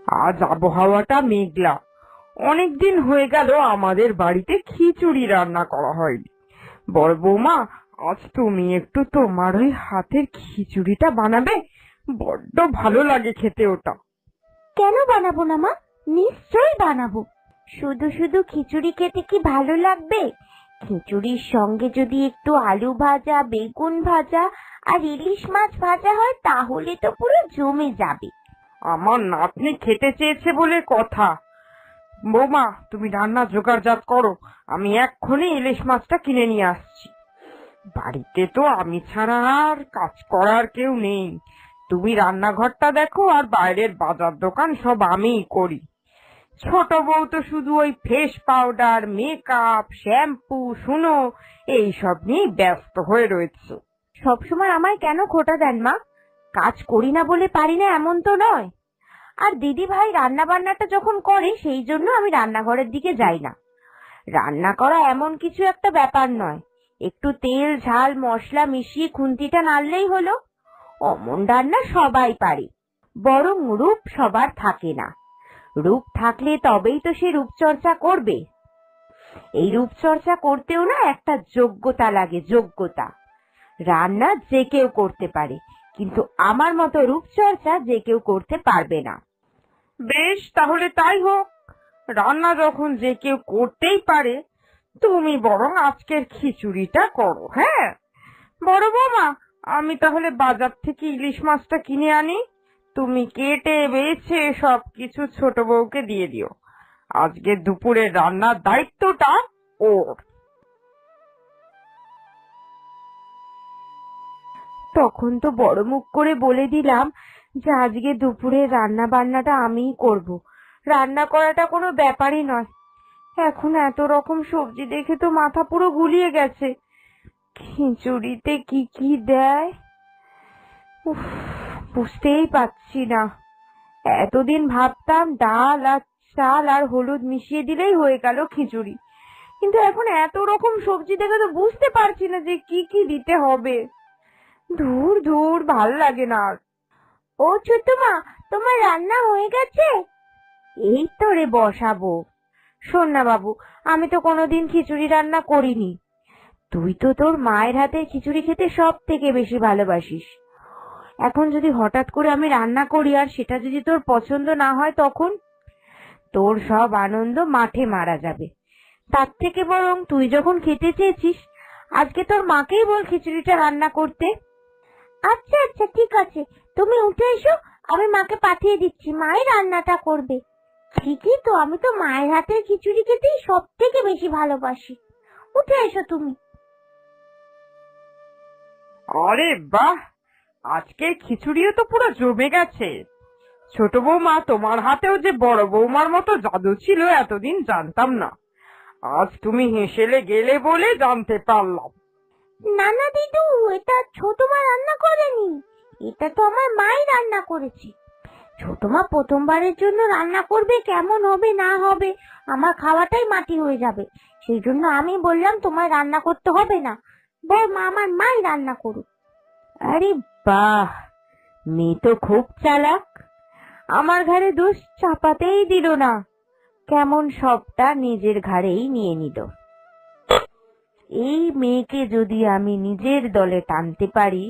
আজ আবহাওয়াটা মেঘলা। অনেকদিন হয়ে গেল আমাদের বাড়িতে খিচুড়ি রান্না করা হয়নি। বড় বৌমা, আজ তুমি একটু তোমার ওই হাতের খিচুড়িটা বানাবে? বড্ড ভালো লাগে খেতে ওটা। কেন বানাবো না মা? নিশ্চয়ই বানাবো। শুধু শুধু খিচুড়ি খেতে কি ভালো লাগবে? খিচুড়ির সঙ্গে যদি একটু আলু ভাজা, বেগুন ভাজা আর ইলিশ মাছ ভাজা হয় তাহলে তো পুরো জমে যাবে। আমার নাতনি খেতে চেয়েছে বলে কথা। বৌমা, তুমি রান্না জোগাড়জাত করো, আমি এক্ষুনি ইলিশ মাছটা কিনে নিয়ে আসছি। বাড়িতে তো আমি ছাড়া আর কাজ করার কেউ নেই। তুমি রান্নাঘরটা দেখো, আর বাইরের বাজার দোকান সব আমিই করি। ছোট বউ তো শুধু ওই ফেস পাউডার, মেকআপ, শ্যাম্পু, শুনো এইসব নিয়ে ব্যস্ত হয়ে রয়েছে। সবসময় আমায় কেন খোঁটা দেন মা? কাজ করি না বলে পারি না এমন তো নয়। আর দিদি ভাই রান্না বান্নাটা যখন করে সেই জন্য আমি রান্নাঘরের দিকে যাই না। রান্না করা এমন কিছু একটা ব্যাপার নয়, একটু তেল ঝাল মশলা মিশিয়ে খুন্তিটা নাড়লেই হলো। অমন রান্না সবাই পারে, বরং রূপ সবার থাকে না। রূপ থাকলে তবেই তো সে রূপচর্চা করবে। এই রূপচর্চা করতেও না একটা যোগ্যতা লাগে, যোগ্যতা। রান্না যে কেউ করতে পারে, কিন্তু আমার মতো রূপচর্চা যে কেউ করতে পারবে না। বেশ, তাহলে তাই হোক। রান্না যখন যে কেউ করতেই পারে, তুমি বরং আজকের খিচুড়িটা করো। হ্যাঁ বড় বৌমা, আমি তাহলে বাজার থেকে ইলিশ মাছটা কিনে আনি। তুমি কেটে বেছে সবকিছু ছোট বউকে দিয়ে দিও। আজকে দুপুরের রান্নার দায়িত্বটা ওর। তখন তো বড় মুখ করে বলে দিলাম যে আজকে দুপুরে রান্না বান্নাটা আমিই করব। রান্না করাটা কোনো ব্যাপারই নয়। এখন এত রকম সবজি দেখে তো মাথা পুরো গুলিয়ে গেছে। খিচুড়িতে কি কি দেয় উফ, বুঝতেই পারছি না। এতদিন ভাবতাম ডাল আর চাল আর হলুদ মিশিয়ে দিলেই হয়ে গেল খিচুড়ি, কিন্তু এখন এত রকম সবজি দেখে তো বুঝতে পারছি না যে কি কি দিতে হবে। ধুর ধুর, ভাল লাগে না আর। ও ছোট মা, তোমার রান্না হয়ে গেছে? এই তো রে বসাবো। শোন না বাবু, আমি তো কোনোদিন খিচুড়ি রান্না করিনি। তুই তো তোর মায়ের হাতের খিচুড়ি খেতে সব থেকে বেশি ভালোবাসিস। এখন যদি হঠাৎ করে আমি রান্না করি আর সেটা যদি তোর পছন্দ না হয়, তখন তোর সব আনন্দ মাঠে মারা যাবে। তার থেকে বরং তুই যখন খেতে চেয়েছিস, আজকে তোর মাকেই বল খিচুড়িটা রান্না করতে। আচ্ছা আচ্ছা, ঠিক আছে, তুমি উঠে এসো, আমি মাকে পাঠিয়ে দিচ্ছি, মাই রান্নাটা করবে। ঠিকই তো, আমি তো মায়ের হাতের খিচুড়ি খেতেই সব থেকে বেশি ভালোবাসি। উঠে এসো তুমি। আরে বাহ, আজকের খিচুড়িও তো পুরো জমে গেছে। ছোট বৌমা, তোমার হাতেও যে বড় বৌমার মতো জাদু ছিল এতদিন জানতাম না। আজ তুমি হেসেলে গেলে বলে জানতে পারলাম। না না দিদু, এটা ছোট মা রান্না করেনি, এটা তো আমার মাই রান্না করেছে। ছোট মা প্রথমবারের জন্য রান্না করবে, কেমন হবে না হবে আমার খাওয়াটাই মাটি হয়ে যাবে। সেই জন্য আমি বললাম তোমায় রান্না করতে হবে না, বল মা আমার মাই রান্না করুক। আরে বাহ, মেয়ে তো খুব চালাক, আমার ঘাড়ে দোষ চাপাতেই দিল না, কেমন সবটা নিজের ঘাড়েই নিয়ে নিল। এই মেয়েকে যদি আমি নিজের দলে টানতে পারি,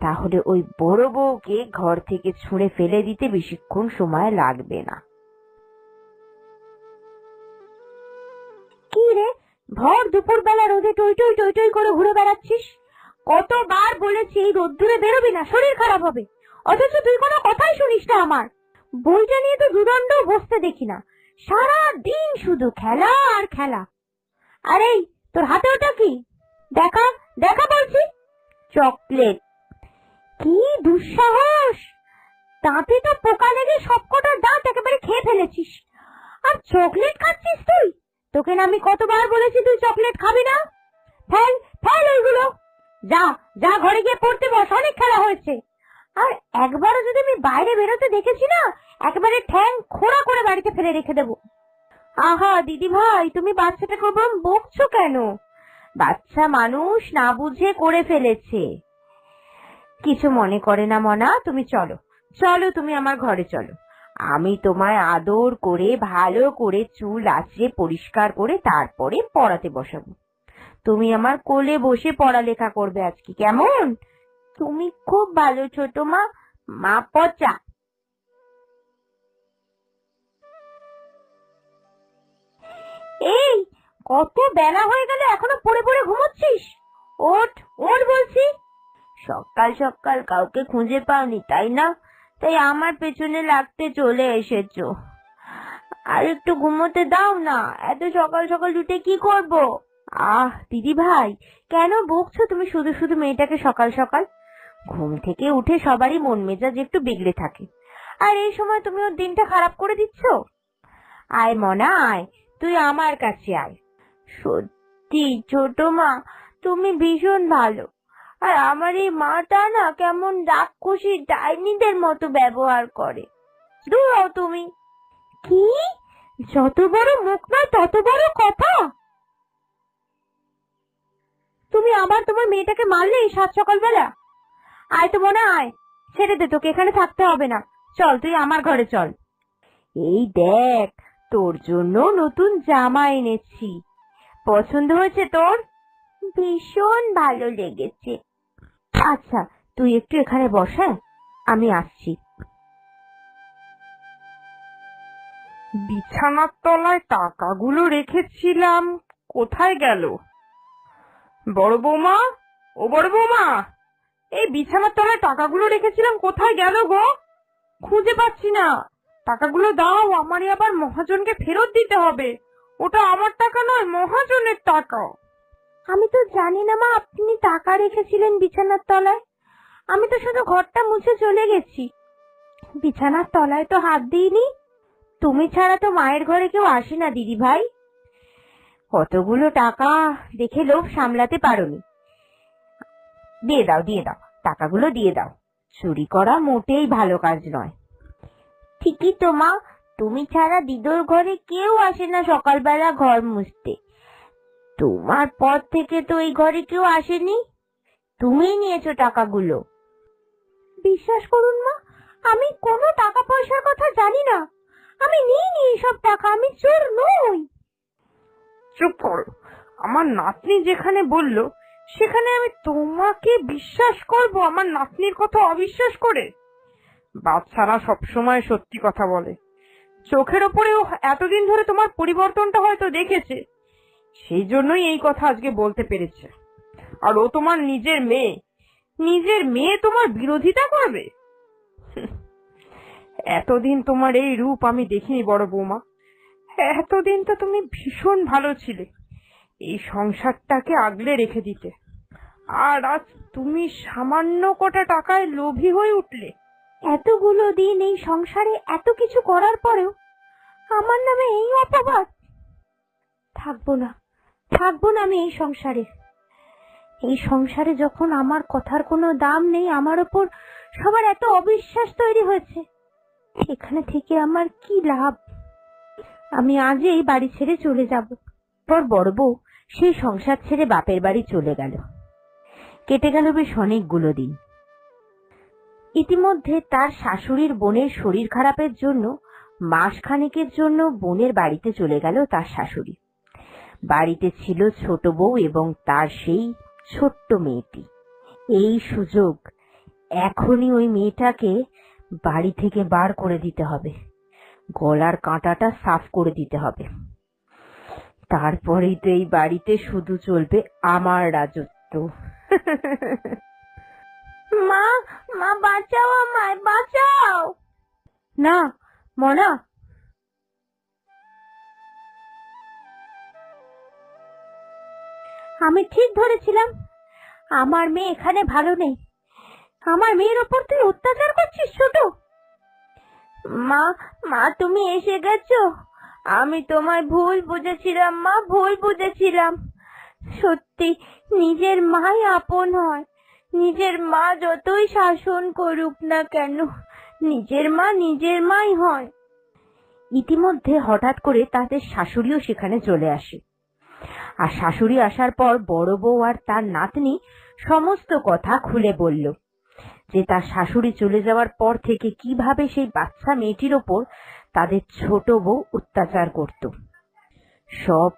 তাহলে ওই বড় বউকে ঘর থেকে ছুঁড়ে ফেলে দিতে বেশিক্ষণ সময় লাগবে না। কি রে, ভর দুপুর বেলা রোদে টই টই টই টই করে ঘুরে বেড়াচ্ছিস? কতবার বলেছি এই রোদ্দুরে বেরোবি না, শরীর খারাপ হবে, অথচ তুই কোনো কথাই শুনিস না আমার। বইটা নিয়ে তো দুদণ্ড বসতে দেখি না, সারা দিন শুধু খেলা আর খেলা। আরে তোর হাতে ওটা কি? দেখা দেখা বলছি। চকলেট। কি দুঃসাহস! দাঁতে তো পোকা লেগে সবকটা দাঁত একেবারে খেয়ে ফেলেছিস, আর চকলেট খাচ্ছিস তুই? তোকে না আমি কতবার বলেছি তুই চকলেট খাবি না। ফেল ফেল ওইগুলো, যা যা ঘরে গিয়ে পড়তে বস, অনেক খেলা হয়েছে। আর একবারও যদি আমি বাইরে বেরোতে দেখেছি না, একেবারে ঠ্যাং খোঁড়া করে বাড়িতে ফেলে রেখে দেবো। আহা দিদি ভাই, তুমি বাচ্চাটাকে ওরকম বকছো কেন? বাচ্চা মানুষ না বুঝে করে ফেলেছে, কিছু মনে করে না মনা। তুমি চলো চলো, তুমি আমার ঘরে চলো, আমি তোমায় আদর করে ভালো করে চুল আঁচড়ে পরিষ্কার করে তারপরে পড়াতে বসাবো। তুমি আমার কোলে বসে পড়ালেখা করবে আজকে, কেমন? তুমি খুব ভালো ছোট মা। মা পচা। এই, কত বেলা হয়ে গেল, এখনো পড়ে পড়ে ঘুমোচ্ছিস? ওঠ ওঠ বলছি। সকাল সকাল কাউকে খুঁজে পাওনি তাই না, তাই আমার পেছনে লাগতে চলে এসেছো। আর একটু ঘুমোতে দাও না, এত সকাল সকাল উঠে কি করব? দিদি ভাই, কেন বকছো তুমি শুধু শুধু মেয়েটাকে সকাল সকাল? ঘুম থেকে উঠে সবারই মন মেজাজ একটু বিগড়ে থাকে, আর এই সময় তুমি ওর দিনটা খারাপ করে দিচ্ছ। আয় মনা আয়, তুই আমার কাছে আয়। সত্যি ছোট মা, তুমি ভীষণ ভালো। আর আমার এই মাটা না কেমন রাক্ষসী ডাইনিদের মতো ব্যবহার করে। দূর হও তুমি। কি? যত বড় মুখ নয় তত বড় কথা। তুমি আবার তোমার মেয়েটাকে মারলে এই সাত সকালবেলা? আয় তো মনে আয়, ছেড়ে দে, তোকে এখানে থাকতে হবে না। চল তুই আমার ঘরে চল। এই দেখ, তোর জন্য নতুন জামা এনেছি। পছন্দ হয়েছে তোর? ভীষণ ভালো লেগেছে। আচ্ছা, তুই একটু এখানে বস, হ্যাঁ? আমি আসছি। বিছানার তলায় টাকাগুলো রেখেছিলাম, কোথায় গেল? বড় বৌমা, ও বড় বৌমা, এই বিছানার তলায় টাকাগুলো রেখেছিলাম, কোথায় গেল গো? খুঁজে পাচ্ছি না। টাকাগুলো দাও, আমারই আবার মহাজনকে ফেরত দিতে হবে। ওটা আমার টাকা নয়, মহাজনের টাকা। আমি তো জানি না মা, আপনি টাকা রেখেছিলেন বিছানার তলায়। আমি তো শুধু ঘরটা মুছে চলে গেছি, বিছানার তলায় তো হাত দিইনি। তুমি ছাড়া তো মায়ের ঘরে কেউ আসে না দিদি ভাই। কতগুলো টাকা দেখে লোভ সামলাতে পারোনি। দিয়ে দাও দিয়ে দাও, টাকাগুলো দিয়ে দাও। চুরি করা মোটেই ভালো কাজ নয়। ঠিকই তো মা, তুমি ছাড়া দিদোর ঘরে কেউ আসে না সকালবেলা ঘর মুছতে। তোমার পর থেকে তো এই ঘরে কেউ আসেনি, তুমিই নিয়েছো টাকাগুলো। বিশ্বাস করুন মা, আমি কোনো টাকা পয়সার কথা জানি না। আমি নিইনি এইসব টাকা, আমি চোর নই। চুপ করো। আমার নাতনি যেখানে বলল সেখানে আমি তোমাকে বিশ্বাস করব আমার নাতনির কথা অবিশ্বাস করে? বাচ্চারা সবসময় সত্যি কথা বলে। চোখের ওপরেও এতদিন ধরে তোমার পরিবর্তনটা হয়তো দেখেছে, সেই জন্যই এই কথা আজকে বলতে পেরেছে। আর ও তোমার নিজের মেয়ে, নিজের মেয়ে তোমার বিরোধিতা করবে? এতদিন তোমার এই রূপ আমি দেখিনি বড় বৌমা। এতদিন তো তুমি ভীষণ ভালো ছিলে, এই সংসারটাকে আগলে রেখে দিতে। আর আজ তুমি সামান্য কটা টাকায় লোভী হয়ে উঠলে। এতগুলো দিন এই সংসারে এত কিছু করার পরেও আমার নামে এই অপবাদ। থাকবো না, থাকবো না আমি এই সংসারে। এই সংসারে যখন আমার কথার কোনো দাম নেই, আমার ওপর সবার এত অবিশ্বাস তৈরি হয়েছে, এখানে থেকে আমার কি লাভ? আমি আজই এই বাড়ি ছেড়ে চলে যাব। পর বড় বউ সেই সংসার ছেড়ে বাপের বাড়ি চলে গেল। কেটে গেল বেশ অনেকগুলো দিন। ইতিমধ্যে তার শাশুড়ির বোনের শরীর খারাপের জন্য মাসখানেকের জন্য বোনের বাড়িতে চলে গেল তার শাশুড়ি। বাড়িতে ছিল ছোট বউ এবং তার সেই ছোট্ট মেয়েটি। এই সুযোগ, এখনই ওই মেয়েটাকে বাড়ি থেকে বার করে দিতে হবে, গলার কাঁটাটা সাফ করে দিতে হবে। তারপরেই তো এই বাড়িতে শুধু চলবে আমার রাজত্ব। মা, মা বাঁচাও আমায়, বাঁচাও। না মনা, আমি ঠিক ধরেছিলাম, আমার মেয়ে এখানে ভালো নেই। আমার মেয়ের ওপর তুই অত্যাচার করছিস ছোট। মা, মা তুমি এসে গেছো। আমি তোমায় ভুল বুঝেছিলাম মা, ভুল বুঝেছিলাম। সত্যি নিজের মাই আপন হয়। নিজের মা যতই শাসন করুক না কেন, নিজের মা নিজের মাই হয়। ইতিমধ্যে হঠাৎ করে তাদের শাশুড়িও সেখানে চলে আসে। আর শাশুড়ি আসার পর বড় বউ আর তার নাতনি সমস্ত কথা খুলে বলল যে তার শাশুড়ি চলে যাওয়ার পর থেকে কিভাবে সেই বাচ্চা মেয়েটির ওপর তাদের ছোট বউ অত্যাচার করত। সব